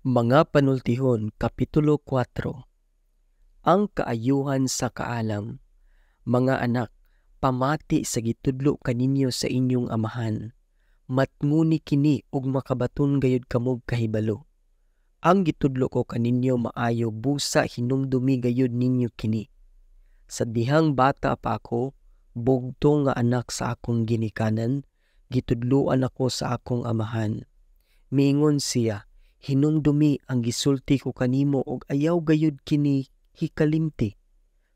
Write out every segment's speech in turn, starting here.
Mga Panultihon, Kapitulo 4. Ang kaayuhan sa kaalam. Mga anak, pamati sa gitudlo kaninyo sa inyong amahan. Matnguni kini ug makabaton gayud kamog kahibalo. Ang gitudlo ko kaninyo maayo busa hinumdumi gayud ninyo kini. Sa dihang bata pa ako, bugtong nga anak sa akong ginikanan, gitudloan ako sa akong amahan. Miingon siya, hinumdumi ang gisulti ko kanimo og ayaw gayud kini hikalimti.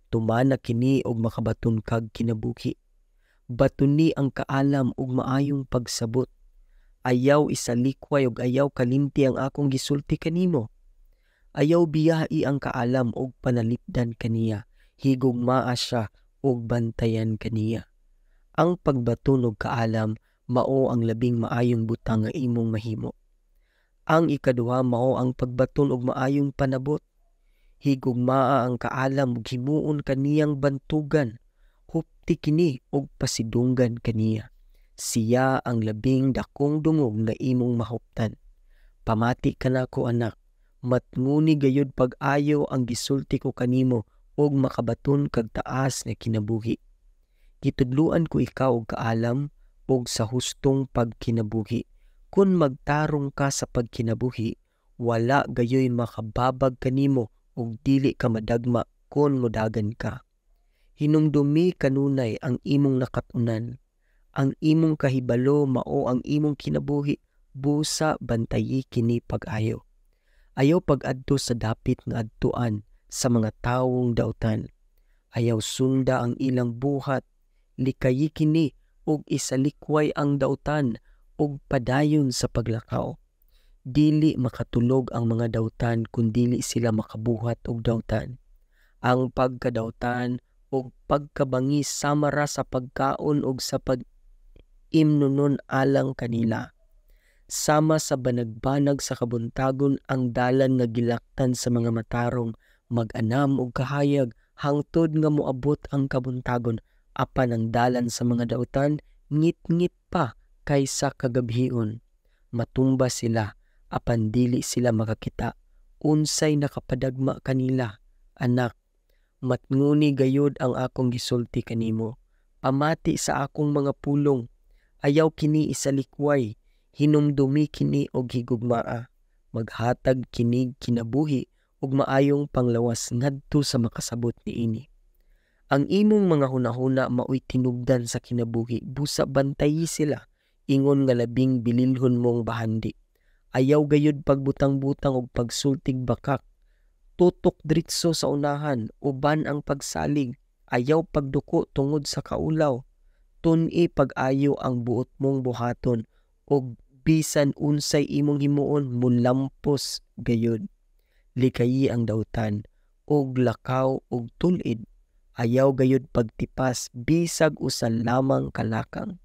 Tumana kini og makabaton kag kinabuhi. Batuni ang kaalam og maayong pagsabot. Ayaw isalikway og ayaw kalimti ang akong gisulti kanimo. Ayaw biyahi ang kaalam og panalipdan kaniya. Higugmaa siya og bantayan kaniya. Ang pagbaton og kaalam mao ang labing maayong butang nga imong mahimo. Ang ikaduha mao ang pagbaton og maayong panabot. Higugmaa ang kaalam ug himuon kaniyang bantugan. Hupti kini og pasidunggan kaniya. Siya ang labing dakong dungog nga imong mahuptan. Pamati kanako anak, matnguni gayud pag-ayo ang gisulti ko kanimo og makabaton kag taas nga kinabuhi. Gitudluan ko ikaw og kaalam og sa hustong pagkinabuhi. Kung magtarong ka sa pagkinabuhi, wala gayoy makababag kanimo ug dili ka madagma kung modagan ka. Hinumdumi kanunay ang imong nakatunan. Ang imong kahibalo mao ang imong kinabuhi, busa bantayi kini pag-ayo. Ayaw pag-adto sa dapit nga adtuan sa mga tawong dautan. Ayaw sunda ang ilang buhat, likayi kini ug isalikway ang dautan ug padayon sa paglakaw. Dili makatulog ang mga dautan kung dili sila makabuhat og dautan. Ang pagkadautan ug pagkabangis sama ra sa pagkaon ug sa pag-imnunon alang kanila. Sama sa banagbanag sa kabuntagon ang dalan nga gilaktan sa mga matarong, mag-anam og kahayag hangtod nga moabot ang kabuntagon, apan ang dalan sa mga dautan ngit-ngit pa kaysa kagabhion. Matumba sila, apan dili sila makakita. Unsay nakapadagma kanila, anak. Matnguni gayud ang akong gisulti kanimo. Pamati sa akong mga pulong. Ayaw kini isalikway. Hinumdumi kini og higugmaa. Maghatag kinig kinabuhi ug maayong panglawas ngadto sa makasabot niini. Ang imong mga hunahuna maoy tinubdan sa kinabuhi, busa bantayi sila. Ingon nga labing bililhon mong bahandi. Ayaw gayud pagbutang-butang og pagsultig bakak. Tutok diretso sa unahan, uban ang pagsalig. Ayaw pagduko tungod sa kaulaw. Tun-i pag-ayo ang buot mong buhaton, og bisan unsay imong himuon mulampos gayud. Likayi ang dautan, og lakaw og tulid. Ayaw gayud pagtipas bisag usa lamang kalakang.